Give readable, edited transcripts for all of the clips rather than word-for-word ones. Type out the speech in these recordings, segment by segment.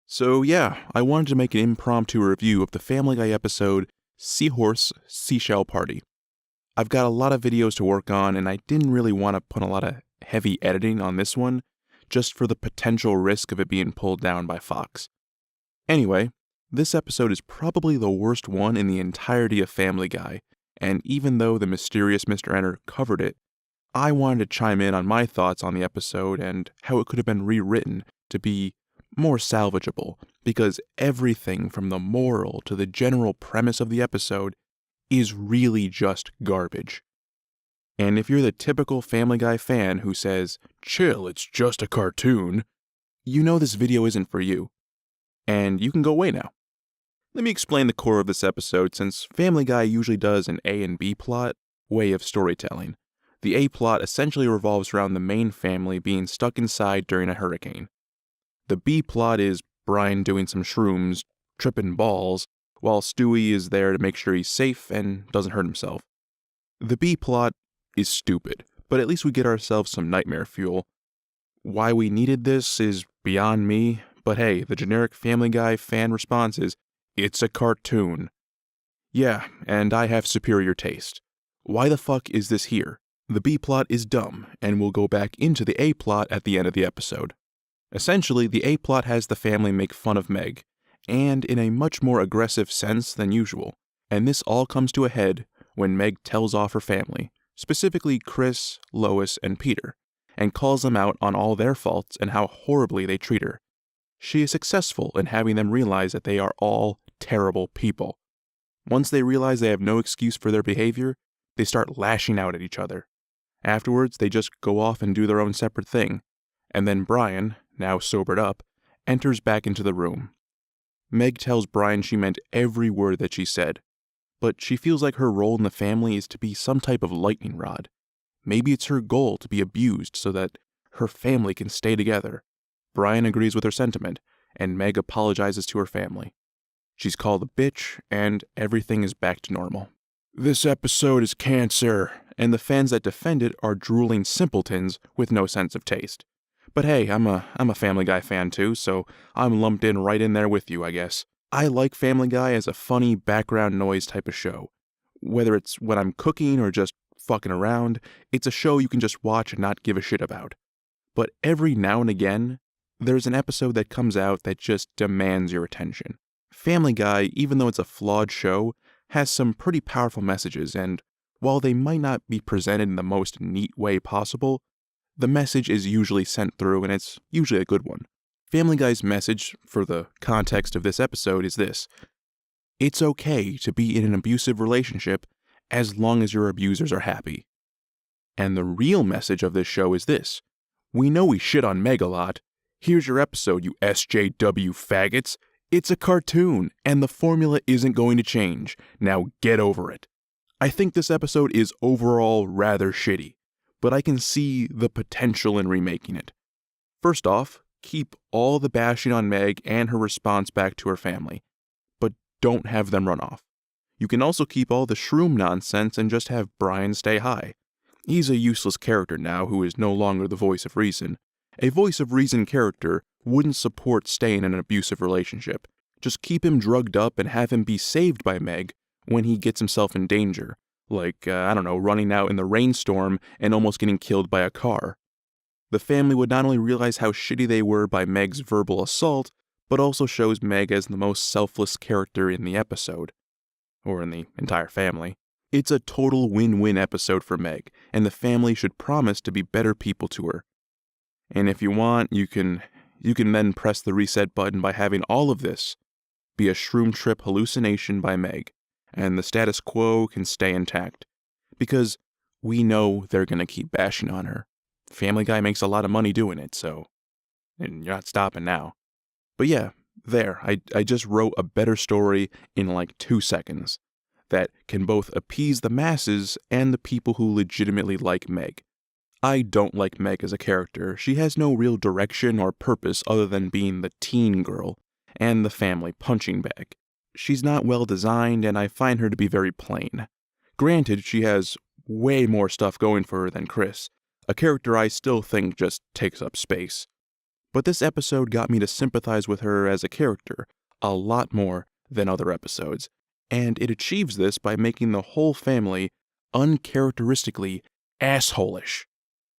So yeah, I wanted to make an impromptu review of the Family Guy episode Seahorse, Seashell Party. I've got a lot of videos to work on and I didn't really want to put a lot of heavy editing on this one, just for the potential risk of it being pulled down by Fox. Anyway, this episode is probably the worst one in the entirety of Family Guy, and even though the mysterious Mr. Enter covered it, I wanted to chime in on my thoughts on the episode and how it could have been rewritten to be more salvageable, because everything from the moral to the general premise of the episode is really just garbage. And if you're the typical Family Guy fan who says, "Chill, it's just a cartoon," you know this video isn't for you. And you can go away now. Let me explain the core of this episode, since Family Guy usually does an A and B plot way of storytelling. The A plot essentially revolves around the main family being stuck inside during a hurricane. The B plot is Brian doing some shrooms, tripping balls, while Stewie is there to make sure he's safe and doesn't hurt himself. The B plot is stupid, but at least we get ourselves some nightmare fuel. Why we needed this is beyond me, but hey, the generic Family Guy fan response is, "It's a cartoon." Yeah, and I have superior taste. Why the fuck is this here? The B plot is dumb, and we'll go back into the A plot at the end of the episode. Essentially, the A plot has the family make fun of Meg, and in a much more aggressive sense than usual, and this all comes to a head when Meg tells off her family, specifically Chris, Lois, and Peter, and calls them out on all their faults and how horribly they treat her. She is successful in having them realize that they are all terrible people. Once they realize they have no excuse for their behavior, they start lashing out at each other. Afterwards, they just go off and do their own separate thing, and then Brian, now sobered up, enters back into the room. Meg tells Brian she meant every word that she said, but she feels like her role in the family is to be some type of lightning rod. Maybe it's her goal to be abused so that her family can stay together. Brian agrees with her sentiment, and Meg apologizes to her family. She's called a bitch, and everything is back to normal. This episode is cancer, and the fans that defend it are drooling simpletons with no sense of taste. But hey, I'm a Family Guy fan too, so I'm lumped in right in there with you, I guess. I like Family Guy as a funny background noise type of show. Whether it's when I'm cooking or just fucking around, it's a show you can just watch and not give a shit about. But every now and again, there's an episode that comes out that just demands your attention. Family Guy, even though it's a flawed show, has some pretty powerful messages, and while they might not be presented in the most neat way possible, the message is usually sent through, and it's usually a good one. Family Guy's message, for the context of this episode, is this: it's okay to be in an abusive relationship as long as your abusers are happy. And the real message of this show is this: we know we shit on Meg a lot. Here's your episode, you SJW faggots. It's a cartoon, and the formula isn't going to change. Now get over it. I think this episode is overall rather shitty, but I can see the potential in remaking it. First off, keep all the bashing on Meg and her response back to her family, but don't have them run off. You can also keep all the shroom nonsense and just have Brian stay high. He's a useless character now who is no longer the voice of reason. A voice of reason character wouldn't support staying in an abusive relationship. Just keep him drugged up and have him be saved by Meg when he gets himself in danger. Like, running out in the rainstorm and almost getting killed by a car. The family would not only realize how shitty they were by Meg's verbal assault, but also shows Meg as the most selfless character in the episode. Or in the entire family. It's a total win-win episode for Meg, and the family should promise to be better people to her. And if you want, you can then press the reset button by having all of this be a shroom trip hallucination by Meg, and the status quo can stay intact. Because we know they're gonna keep bashing on her. Family Guy makes a lot of money doing it, and you're not stopping now. But yeah, I just wrote a better story in like 2 seconds that can both appease the masses and the people who legitimately like Meg. I don't like Meg as a character. She has no real direction or purpose other than being the teen girl and the family punching bag. She's not well designed, and I find her to be very plain. Granted, she has way more stuff going for her than Chris, a character I still think just takes up space. But this episode got me to sympathize with her as a character a lot more than other episodes, and it achieves this by making the whole family uncharacteristically asshole-ish.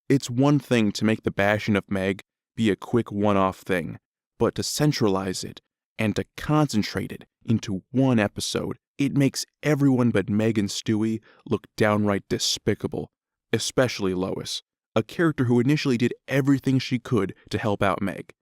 It's one thing to make the bashing of Meg be a quick one-off thing, but to centralize it and to concentrate it into one episode, it makes everyone but Meg and Stewie look downright despicable, especially Lois, a character who initially did everything she could to help out Meg.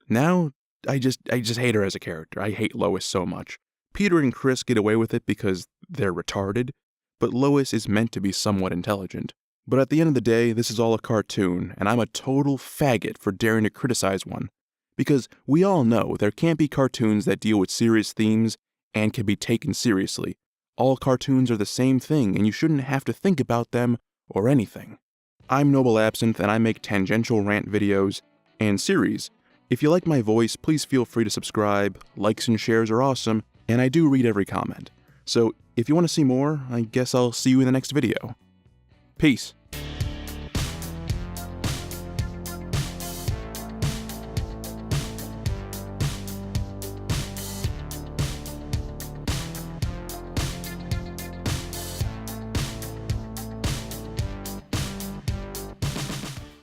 Now, I just hate her as a character. I hate Lois so much. Peter and Chris get away with it because they're retarded, but Lois is meant to be somewhat intelligent. But at the end of the day, this is all a cartoon, and I'm a total faggot for daring to criticize one. Because we all know there can't be cartoons that deal with serious themes and can be taken seriously. All cartoons are the same thing, and you shouldn't have to think about them or anything. I'm Noble Absinthe, and I make tangential rant videos and series. If you like my voice, please feel free to subscribe. Likes and shares are awesome, and I do read every comment. So if you want to see more, I guess I'll see you in the next video. Peace.